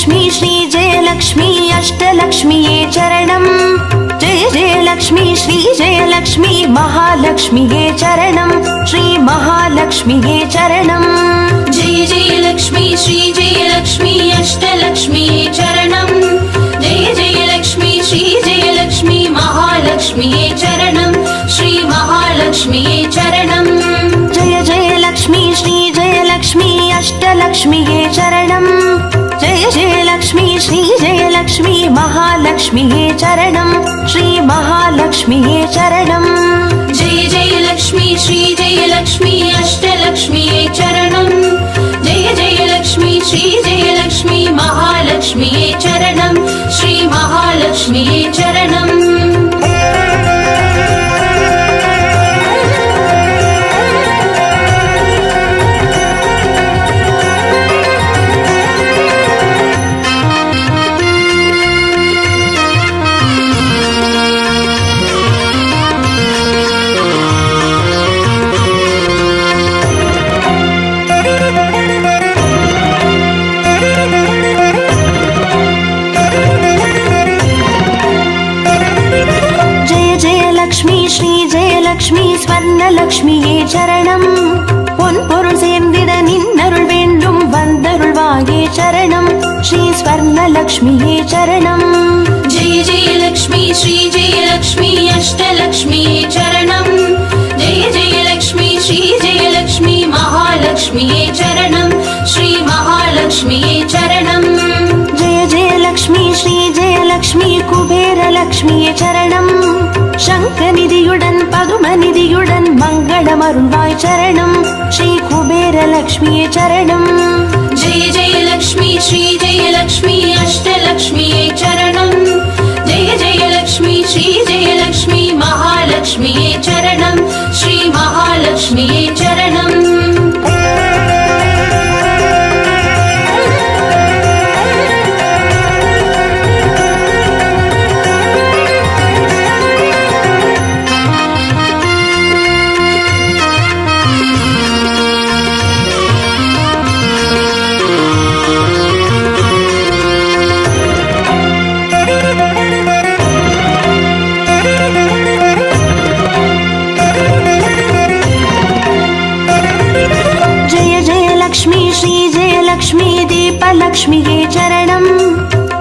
जयलक्ष्मी श्रीजयलक्ष्मी अष्टलक्ष्मीये चरणम् जय जयलक्ष्मी श्रीजयलक्ष्मी महालक्ष्मीये चरणम् श्री महालक्ष्मीये चरणम् जय जयलक्ष्मी श्रीजयलक्ष्मी अष्टलक्ष्मीये चरणम् जय जयलक्ष्मी श्रीजयलक्ष्मी महालक्ष्मीये चरणम् श्री महालक्ष्मीये चरणम् जय जयलक्ष्मी श्रीजयलक्ष्मी अष्टलक्ष्मीये चरणम् जय जयलक्ष्मी श्रीजयलक्ष्मी महालक्ष्मीये चरणम् श्री महालक्ष्मीये चरणम् जय जयलक्ष्मी श्रीजयलक्ष्मी अष्टलक्ष्मीये चरणम् जय जयलक्ष्मी श्रीजयलक्ष्मी महालक्ष्मीये चरणम् श्री महालक्ष्मीये चरणम् श्रीजयलक्ष्मी स्वर्णलक्ष्मीये चरणम् பொன்பொருள் சேர்ந்திட நின்னருள் வேண்டும் வந்தருள்வாயே சரணம் ஸ்ரீ ஸ்வர்ணலக்ஷ்மியே சரணம் जय जयलक्ष्मी श्रीजयलक्ष्मी अष्टलक्ष्मीये चरणम् जय जयलक्ष्मी श्रीजयलक्ष्मी महालक्ष्मीये चरणम् श्री महालक्ष्मीये चरणम् जय जयलक्ष्मी श्रीजयलक्ष्मी कुबेरलक्ष्मिये चरणम् शङ्खनिधियुடன் பதுமநிதியுடன் மங்களமருள்வாய் சரணம் ஸ்ரீ குபேரலக்ஷ்மியே சரணம் जय जयलक्ष्मी श्रीजयलक्ष्मी अष्टलक्ष्मीये चरणम् जय जयलक्ष्मी श्रीजयलक्ष्मी महालक्ष्मीये चरणम् श्री महालक्ष्मीये चरणम् श्रीजयलक्ष्मी दीपलक्ष्मिये चरणम्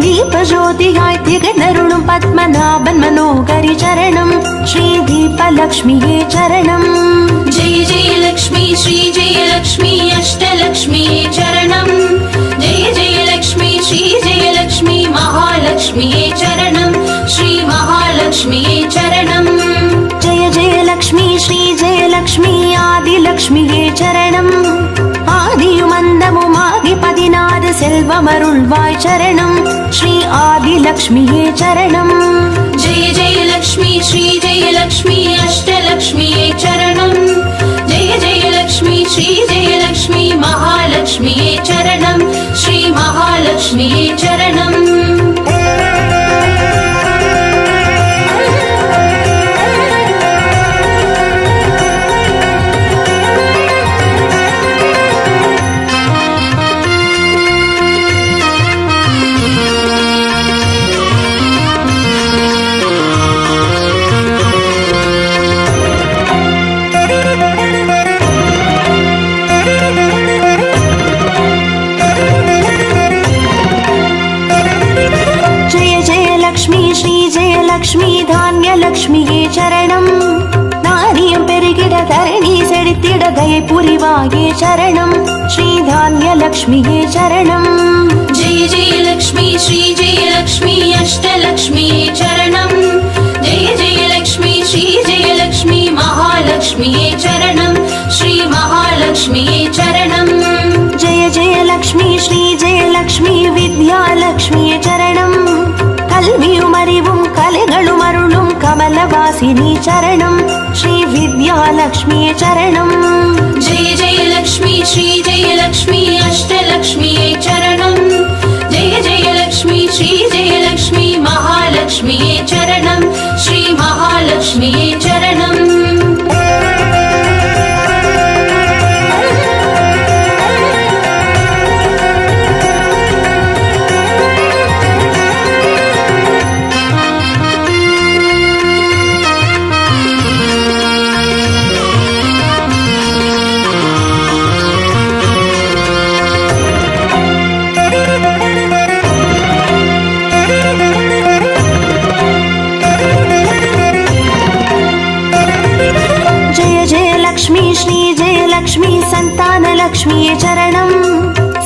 दीपज्योतियाय திகழருளும் பத்மநாபன் மனோகரி சரணம் ஸ்ரீ दीपलक्ष्मिये चरणम् जय जयलक्ष्मी श्रीजयलक्ष्मी अष्टलक्ष्मीये चरणम् जय जयलक्ष्मी श्रीजयलक्ष्मी महालक्ष्मीये चरणम् श्री महालक्ष्मीये चरणम् जय जयलक्ष्मी श्रीजयलक्ष्मी आदिलक्ष्मिये चरणम् ஆதியுமந்தமுமாகி 16 செல்வமருள்வாய் சரணம் ஸ்ரீ ஆதிலக்ஷ்மியே சரணம் जय जयलक्ष्मी श्रीजयलक्ष्मी अष्टलक्ष्मीये चरणम् जय जयलक्ष्मी श्रीजयलक्ष्मी महालक्ष्मीये चरणम् श्री महालक्ष्मीये चरणम् श्रीजयलक्ष्मी धान्यलक्ष्मिये चरणम् நாரியம் பெருகிட தரணி செழித்திட தயை புரிவாயே சரணம் ஸ்ரீ धान्यलक्ष्मिये चरणम् जय जयलक्ष्मी श्रीजयलक्ष्मी अष्टलक्ष्मीये चरणम् जय जयलक्ष्मी श्रीजयलक्ष्मी महालक्ष्मीये चरणम् श्री महालक्ष्मीये चरणम् जय जयलक्ष्मी श्रीजयलक्ष्मी विद्यालक्ष्मिये चरणम् கல்வியும் அறிவும் கலைகளும் அருளும் கமலவாசினி சரணம் ஸ்ரீ வித்யாலக்ஷ்மியே சரணம் जय जयलक्ष्मी श्रीजयलक्ष्मी अष्टलक्ष्मीये चरणम् जय जयलक्ष्मी श्रीजयलक्ष्मी महालक्ष्मीये चरणम् श्री महालक्ष्मीये चरणम् சுபலக்ஷ்மியே சரணம்.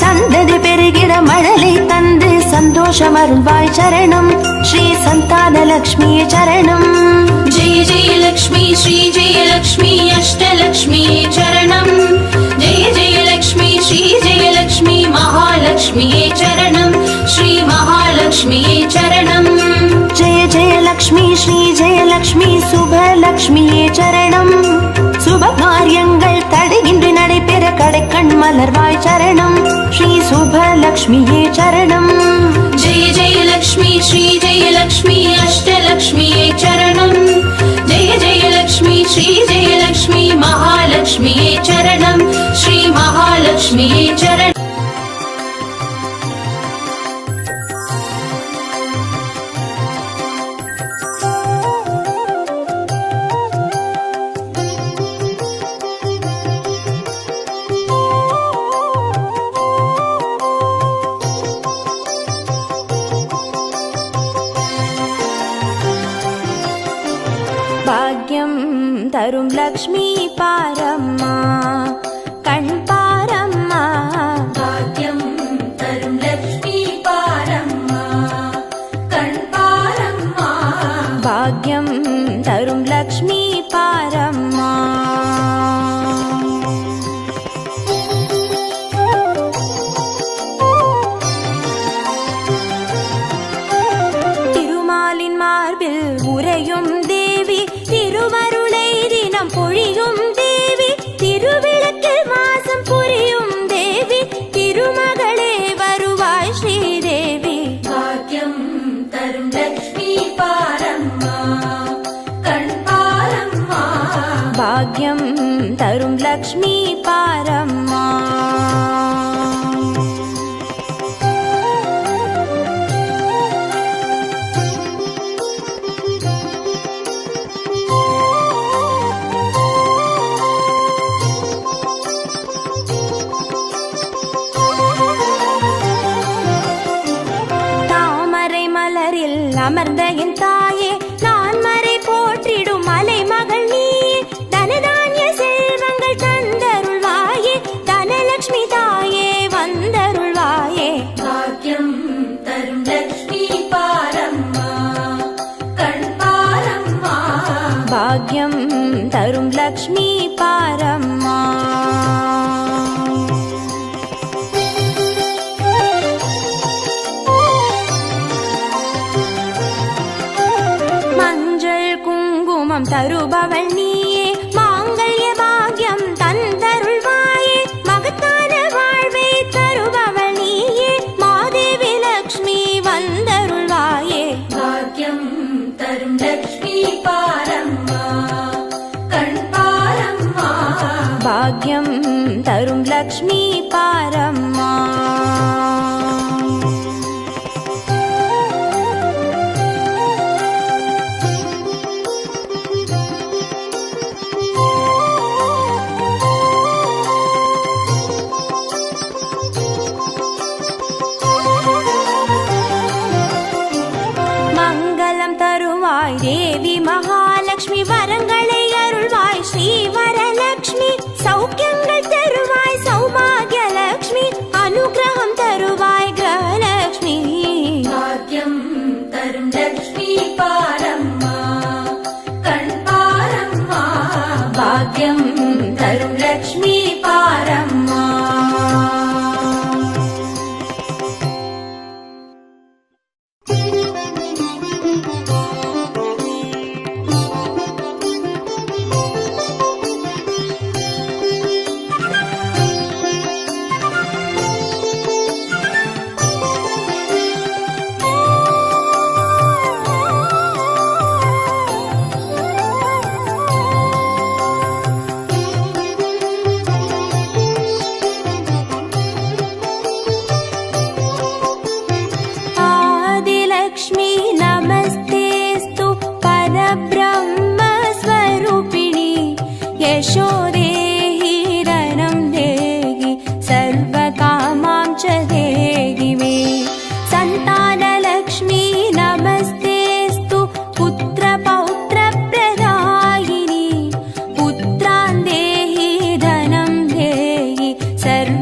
சந்ததி பெருகிட மழலை தந்து சந்தோஷம் அருள்வாய் சரணம். ஸ்ரீ சந்தானலக்ஷ்மியே சரணம். जय जय लक्ष्मी श्री जय लक्ष्मी अष्टलक्ष्मी चरणम् जय जय लक्ष्मी श्री जय लक्ष्मी महालक्ष्मी चरणम् श्री महालक्ष्मी चरणम् जय जय लक्ष्मी श्री जय लक्ष्मी சுபலக்ஷ்மியே சரணம். சுப காரியங்கள் தடையின்றி நடைபெற கடைக்கண் மலர்வாய் சரணம். ஸ்ரீ சுபலக்ஷ்மியே சரணம். जय जय लक्ष्मी श्री जय लक्ष्मी अष्टलक्ष्मी चरणम् जय जय लक्ष्मी श्री जय लक्ष्मी महालक्ष्मी चरणम् श्री महालक्ष्मी चरणम् பாக்யம் தரும் லக்ஷ்மி பாரம்மா கண் பாரம்மா. भाग्यं तरुं लक्ष्मी पारम्मा कण् पारम्मा பாக்யம் தரும் லக்ஷ்மி பாரம்மா. திருமாலின் மார்பில் உறையும் தேவி, திருவருளை தினம் பொழியும் தேவி, திருவிளக்கில் வாசம் புரியும் தேவி, திருமகளே வருவாய் ஸ்ரீதேவி. भाग्यं तरुं लक्ष्मी पारम्मा कण् पारम्मा பாக்யம் தரும் லக்ஷ்மி பாரம்மா. தாமரை மலரில் அமர்ந்த என் தாயே, நான் மறை போற்றிடும் மலை மகள் நீயே, தனதானிய செல்வங்கள் தந்தருள்வாயே, தனலட்சுமி தாயே வந்தருள்வாயே. भाग्यं तरुं लक्ष्मी पारम्मा कण् पारम्मा பாக்யம் தரும் லக்ஷ்மி பாரம்மா. மஞ்சள் குங்குமம் தருபவள் நீயே, மாங்கல்ய பாக்யம் தந்தருள்வாயே, மகத்தான வாழ்வை தருபவள் நீயே, மாதேவி லக்ஷ்மி வந்தருள்வாயே. भाग्यं तरुं लक्ष्मी पारम्मा कण् पारम्मा பாக்யம் தரும் லக்ஷ்மி பாரம்மா. மங்களம் தருவாய் தேவி மகாலட்சுமி, வரங்களை அருள்வாய் ஸ்ரீ வரலட்சுமி, சௌக்கியங்கள் தருவாய் சௌபாகிய லட்சுமி,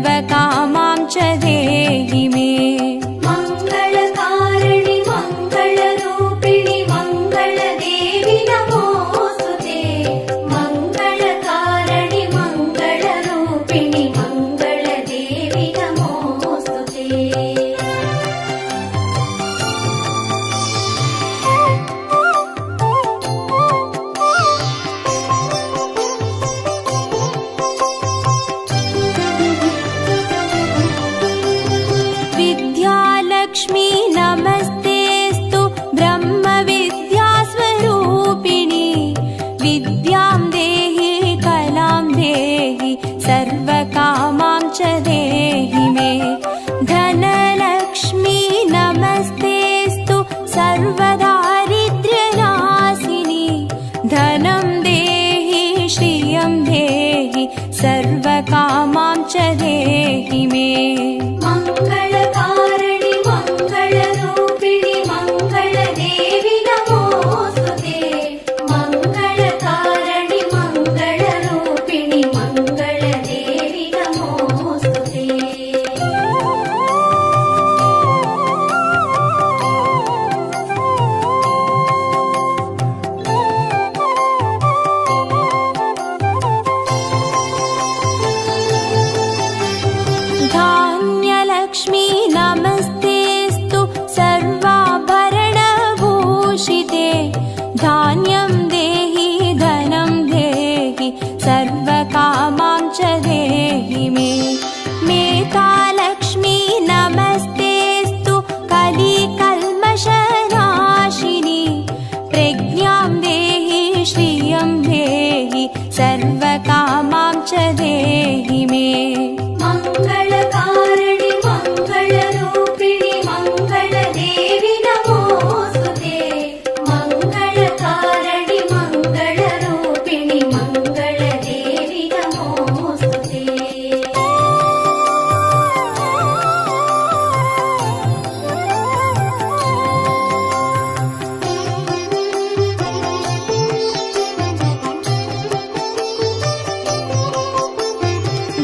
सर्वकामां च देहि मे। मङ्गलकारिणि मङ्गलरूपिणि मङ्गलदेवि नमोऽस्तुते। मङ्गलकारिणि मङ्गलरूपिणि मङ्गलदेवि नमोऽस्तुते। विद्यालक्ष्मी नमस्तेऽस्तु ब्रह्मविद्यास्वरूपिणि। विद्यां देहि कलां देहि सर्वकामां च देहि मे। धनलक्ष्मी नमस्तेऽस्तु सर्वदारिद्र्यनाशिनि। धनं देहि श्रियं देहि सर्वकामां च देहि मे। मङ्गलकारिणि मङ्गलरूपिणि मङ्गलदेवि नमोऽस्तुते। मङ्गलकारिणि मङ्गलरूपिणि मङ्गलदेवि नमोऽस्तुते। धान्यलक्ष्मी नमस्तेऽस्तु सर्वाभरणभूषिते। धान्यं देहि धनं देहि सर्वकामां च देहि मे। मेधालक्ष्मी नमस्तेऽस्तु कलिकल्मषनाशिनि। प्रज्ञां देहि श्रियं देहि सर्वकामां च देहि मे। मङ्गलकारिणि मङ्गलरूपिणि मङ्गलदेवि नमोऽस्तुते। मङ्गलकारिणि मङ्गलरूपिणि मङ्गलदेवि नमोऽस्तुते।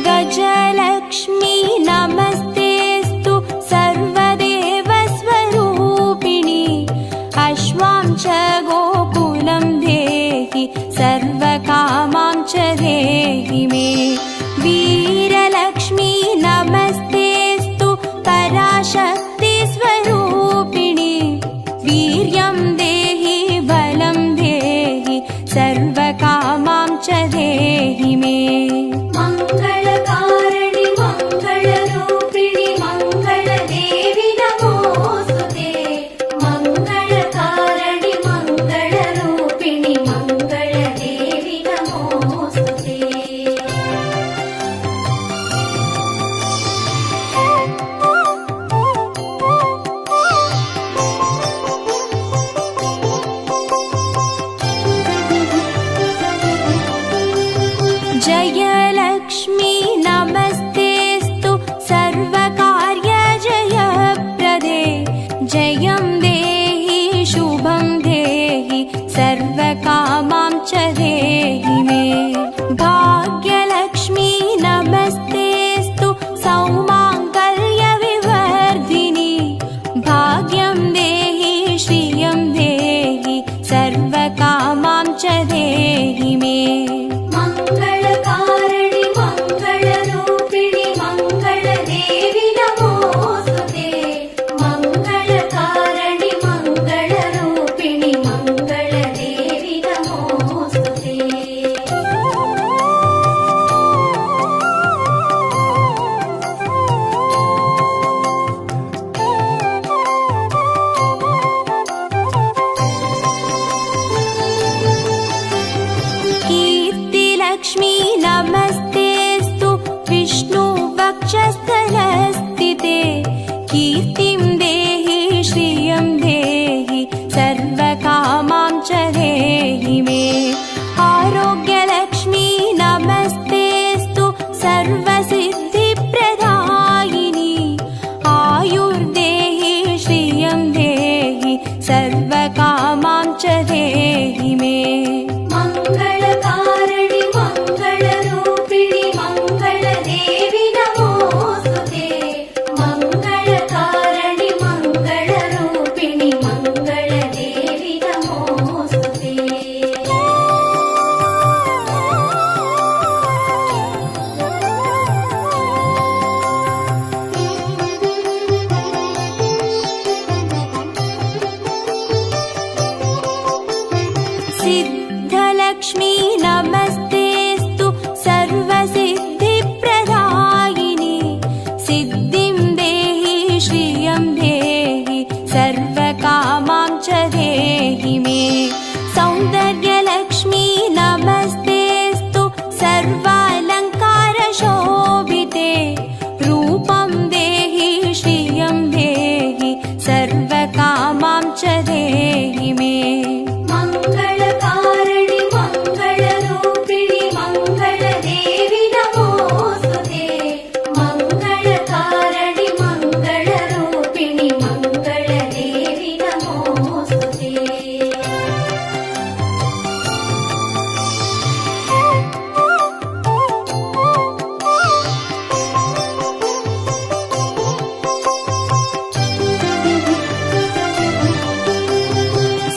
गजलक्ष्मी नमस्तेऽस्तु सर्वदेवस्वरूपिणि। अश्वां च गोकुलं देहि सर्वकामां च देहि मे। वीरलक्ष्मी नमस्तेऽस्तु पराशक्तिस्वरूपिणि। वीर्यं देहि बलं देहि सर्वकामां च देहि मे। मङ्गलकारिणि मङ्गलरूपिणि मङ्गलदेवि नमोऽस्तुते। मङ्गलकारिणि मङ्गलरूपिणि मङ्गलदेवि नमोऽस्तुते। जयलक्ष्मी नमस्तेऽस्तु सर्वकार्यजयप्रदे। जयं देहि शुभं देहि सर्वकामां च देहि मे। भाग्यलक्ष्मी नमस्तेऽस्तु सौमाङ्गल्यविवर्धिनि। भाग्यं देहि श्रियं देहि सर्वकामां च देहि मे। मङ्गलकारिणि मङ्गलरूपिणि मङ्गलदेवि नमोऽस्तुते। मङ्गलकारिणि मङ्गलरूपिणि मङ्गलदेवि नमोऽस्तुते। कीर्तिलक्ष्मी नमस्तेऽस्तु विष्णुवक्षस्थलस्थिते। कीर्तिं देहि श्रियं देहि सर्वकामां च देहि मे। आरोग्यलक्ष्मी नमस्तेऽस्तु सर्वसिद्धिप्रदायिनि। आयुर्देहि श्रियं देहि सर्वकामां च देहि मे। मङ्गलकारिणि मङ्गलरूपिणि मङ्गलदेवि नमोऽस्तुते। च देहि मे। मङ्गलकारिणि मङ्गलरूपिणि मङ्गलदेवि नमोऽस्तुते। मङ्गलकारिणि मङ्गलरूपिणि मङ्गलदेवि नमोऽस्तुते।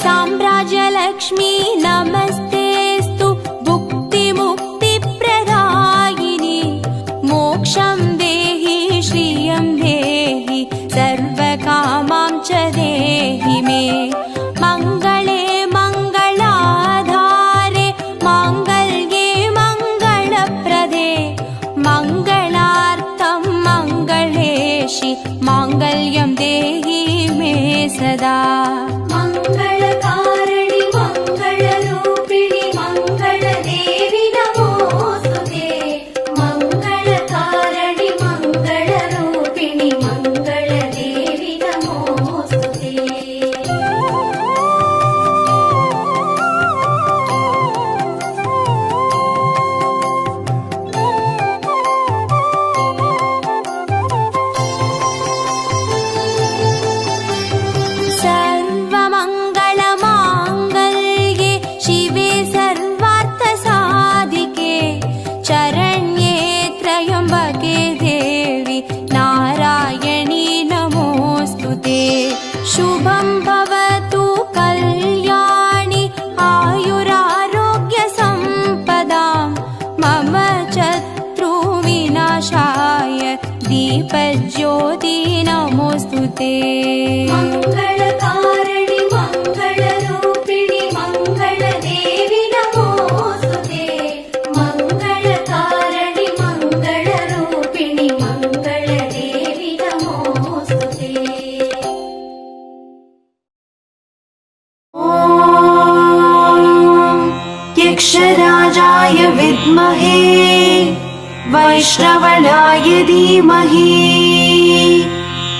साम्राज्यलक्ष्मी नमस्तेस्तु भुक्तिमुक्तिप्रदायिनि। मोक्षं देहि श्रियं देहि सर्वकामां च देहि मे। मङ्गले मङ्गलाधारे माङ्गल्ये मङ्गलप्रदे। मङ्गलार्थं मङ्गलेशि माङ्गल्यं देहि मे सदा। मङ्गलकारिणि मङ्गलरूपिणि मङ्गलदेवि नमोऽस्तुते। मङ्गलकारिणि मङ्गलरूपिणि मङ्गलदेवि नमोऽस्तुते। सर्वमङ्गलमाङ्गल्ये शिवे सर्वार्थसाधिके। शरण्ये त्र्यम्बके देवी नारायणी नमोऽस्तुते। शुभं भवतु कल्याणि आयुरारोग्यसम्पदां। मम शत्रुविनाशाय दीपज्योति नमोऽस्तुते। मङ्गलकारिणि मङ्गलरूपिणि मङ्गलदेवि नमोऽस्तुते। मङ्गलकारिणि मङ्गलरूपिणि मङ्गलदेवि नमोऽस्तुते। यक्षराजाय विद्महे वैश्रवणाय धीमहि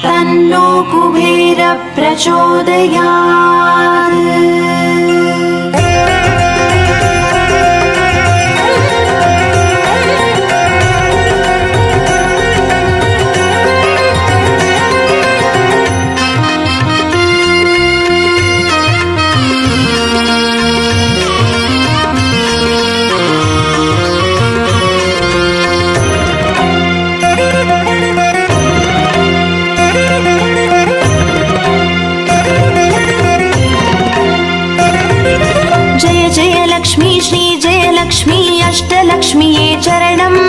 तन्नो कुबेर प्रचोदयात्। अष्टलक्ष्मीये चरणम्।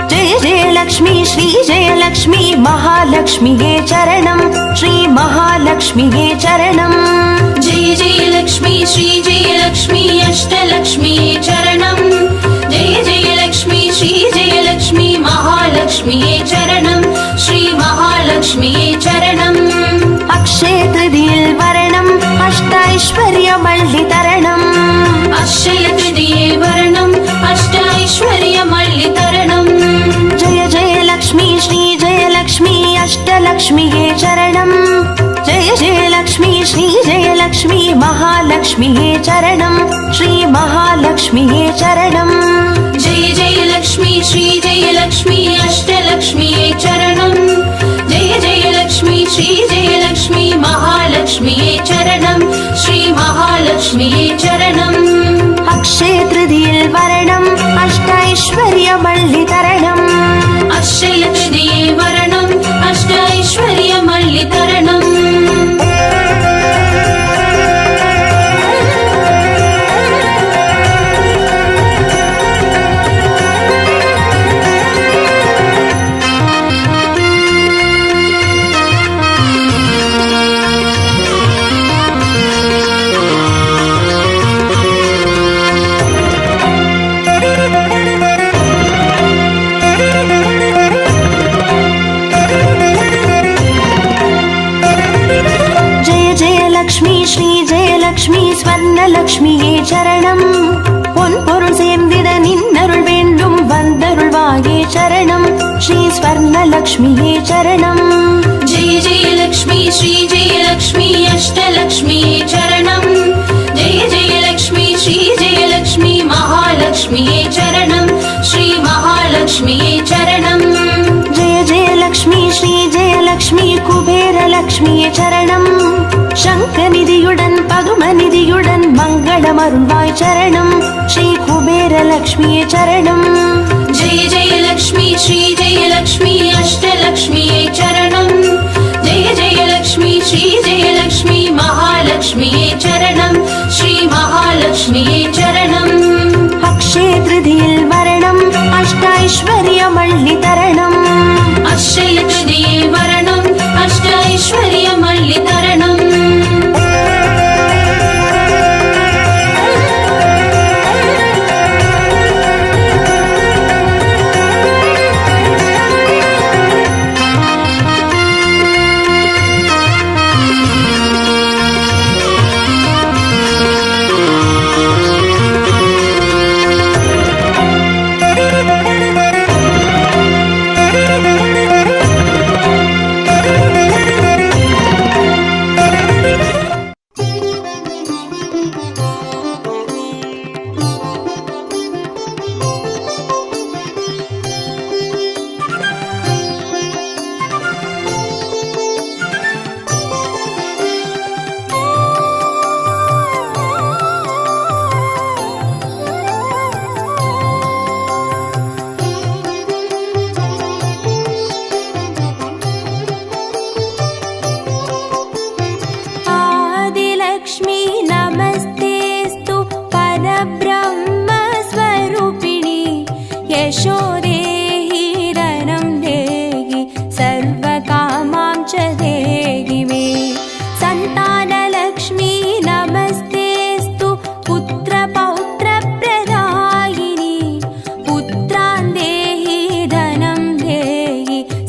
जय जय लक्ष्मी श्री जय लक्ष्मी महालक्ष्मीये चरणम्। श्री महालक्ष्मीये चरणम्। जय जय लक्ष्मी श्री जय लक्ष्मी अष्टलक्ष्मीये चरणम्। जय जय लक्ष्मी श्री जय लक्ष्मी महालक्ष्मीये चरणम्। श्री महालक्ष्मीये चरणम्। अक्षय तृतीये वरणम् अष्टैश्वर्यमल्लितरणम्। अक्षय तृतीये वरणम् अष्टैश्वर्यमल्लितरणम्। जय जय लक्ष्मी श्री जय लक्ष्मी अष्टलक्ष्मीये चरणम्। जय जय लक्ष्मी श्री जय लक्ष्मी महालक्ष्मीये चरणम्। श्री महालक्ष्मीये चरणम्। जय जय लक्ष्मी श्री जय लक्ष्मी अष्टलक्ष्मीये चरणम्। जय जय लक्ष्मी श्री जय लक्ष्मी महालक्ष्मीये चरणम्। श्री महालक्ष्मीये चरणम्। अक्षय तृतीये वरणम् अष्टैश्वर्यमल्लितरणम्। अक्षय तृतीये वरणम् अष्टैश्वर्यमल्लितरणम्। லக்ஷ்மி ஸ்வர்ணலக்ஷ்மியே சரணம். பொன் பொருள் சேர்ந்திட நின்னருள் வேண்டும் வந்தருள்வாயே चरणं श्री स्वर्णलक्ष्म्ये चरणं जय जय लक्ष्मी श्री जय लक्ष्मी अष्टलक्ष्मी चरणं जय जय लक्ष्मी श्री जय लक्ष्मी महालक्ष्मी चरणं श्री महालक्ष्मी चरणं जय जय लक्ष्मी श्री जय लक्ष्मी कुबेरलक्ष्मी चरणं शङ्खनिधियुडन् पदुमनिधियुडन् मङ्गलमरुळ्वाय् चरणं श्री कुबेरलक्ष्मी चरणं जय जय लक्ष्मी श्री जय लक्ष्मी अष्टलक्ष्मी चरणं जय जय लक्ष्मी श्री जय लक्ष्मी महालक्ष्मी चरणं श्री महालक्ष्मी चरणं अक्षय तृतीयिल वरणं अष्टैश्वर्यमल्लितरणम् अक्षय तृतीये वरणं अष्टैश्वर्यमल्लितरणम्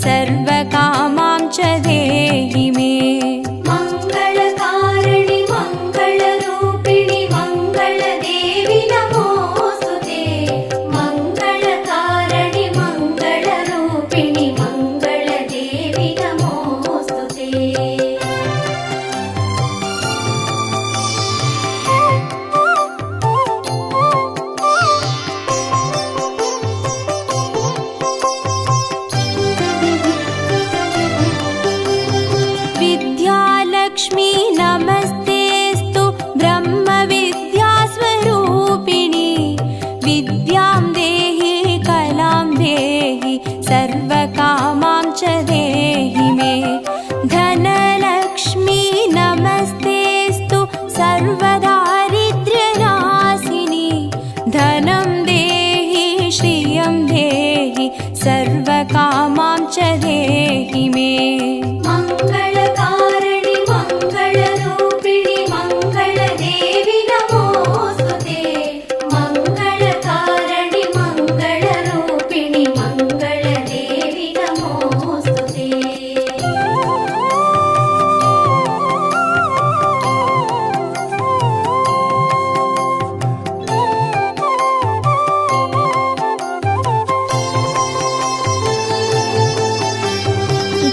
सर्वकामां च देहि मे। मङ्गलकारिणि मङ्गलरूपिणि मङ्गलदेवि नमोऽस्तुते। मङ्गलकारिणि मङ्गलरूपिणि मङ्गलदेवि नमोऽस्तुते।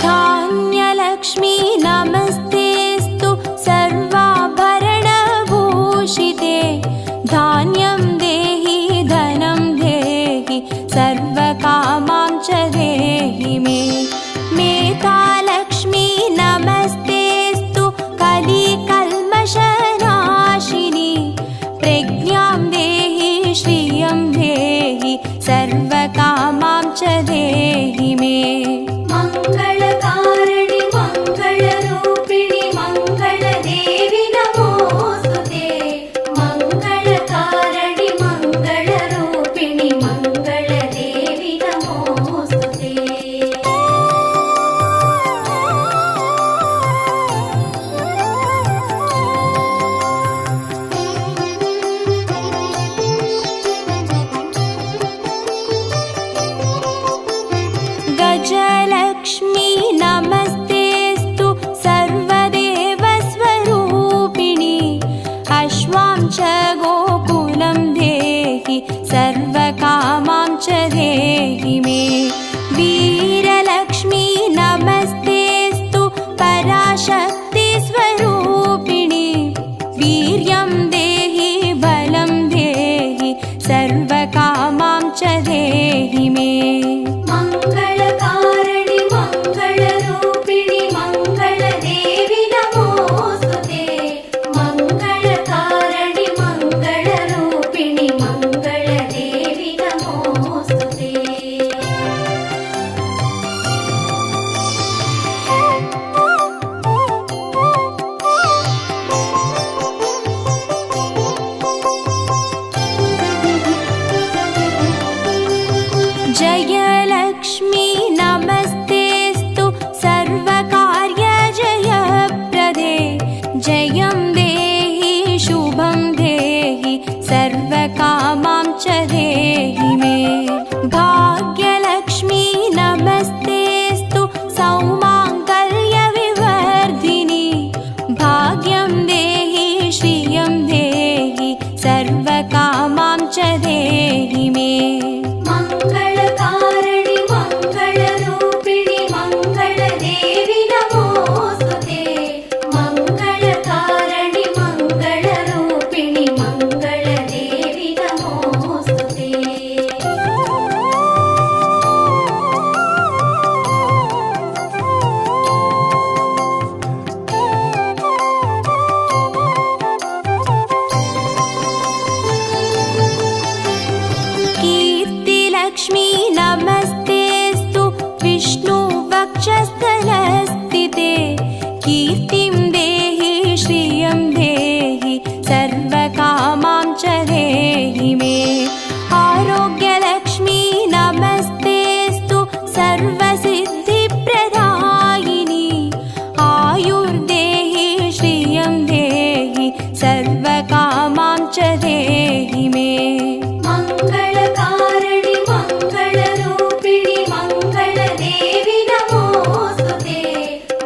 धान्यलक्ष्मी नमस्तेस्तु सर्वाभरणभूषिते। धान्यं देहि धनं देहि सर्वकामां च देहि मे। मेधालक्ष्मी नमस्तेस्तु कलिकल्मषनाशिनी। प्रज्ञां देहि श्रियं देहि सर्वकामां च देहि मे। मङ्गलकारिणि मङ्गलरूपिणि मङ्गलदेवि नमोऽस्तुते। मङ्गलकारिणि मङ्गलरूपिणि मङ्गलदेवि नमोऽस्तुते। गजलक्ष्मी नमस्तेस्तु सर्वदेवस्वरूपिणि। अश्वां च गोकुलं देहि सर्वकामां च देहि मे। वक्षस्थलस्थिते कीर्तिं देहि श्रियं देहि सर्वकामां च देहि मे आरोग्यलक्ष्मी नमस्तेऽस्तु सर्वसिद्धिप्रदायिनी आयुर्देहि श्रियं देहि सर्वकामां च देहि मे मङ्गलकारिणि मङ्गलरूपिणि मङ्गलदेवि नमोऽस्तुते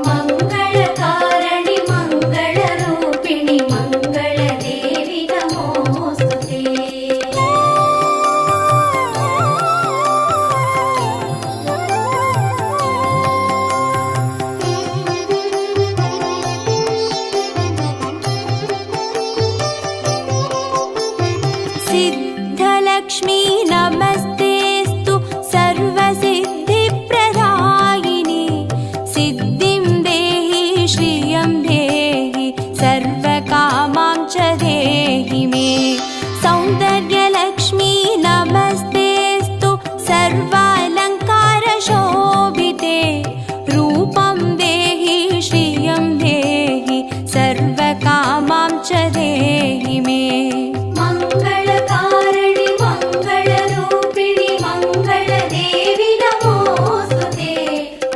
मङ्गलकारिणि मङ्गलरूपिणि मङ्गलदेवि नमोऽस्तुते सिद्धलक्ष्मी नमस्तेऽस्तु सर्वसिद्धिप्रदायिनी सिद्धिं देहि श्रियं देहि सर्वकामां च देहि मे सौन्दर्यलक्ष्मी नमस्तेऽस्तु सर्वालङ्कारशोभिते रूपं देहि श्रियं देहि सर्वकामां च देहि मे मङ्गलकारिणि मङ्गलरूपिणि मङ्गलदेवि नमोऽस्तुते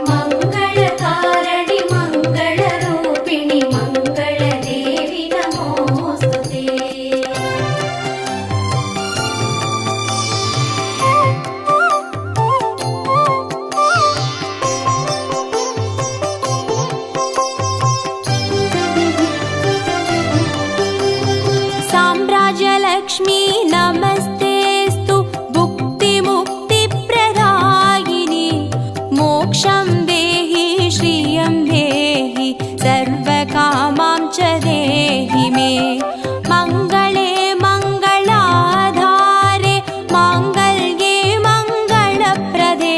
मङ्गलकारिणि मङ्गलरूपिणि मङ्गलदेवि नमोऽस्तुते साम्राज्यलक्ष्मी नमस्तेऽस्तु भुक्तिमुक्तिप्रदायिनी मोक्षं देहि श्रियं देहि सर्वकामां च देहि मे मङ्गले मङ्गलाधारे माङ्गल्ये मङ्गलप्रदे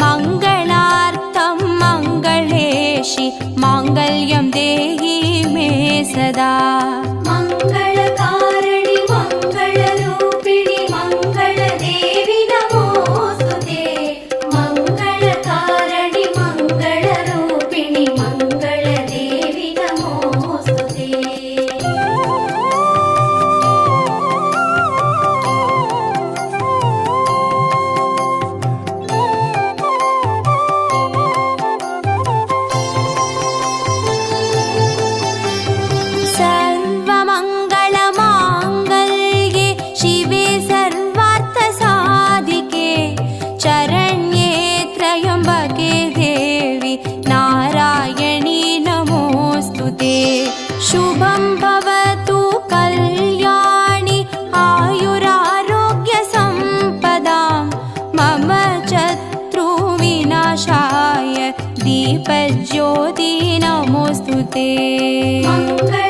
मङ्गलार्थं मङ्गलेशि माङ्गल्यं देहि मे सदा मङ्गलकारिणि मङ्गलरूपिणि मङ्गलदेवि नमोऽस्तुते मङ्गलकारिणि मङ्गलरूपिणि मङ्गलदेवि नमोऽस्तुते सर्वमङ्गलमाङ्गल्ये शिवे सर्वार्थसाधिके चरण्ये त्र्यम्बके देवि नारायणी नमोऽस्तुते शुभं भवतु कल्याणि आयुरारोग्यसम्पदां मम शत्रुविनाशाय दीपज्योति नमोऽस्तुते मङ्गल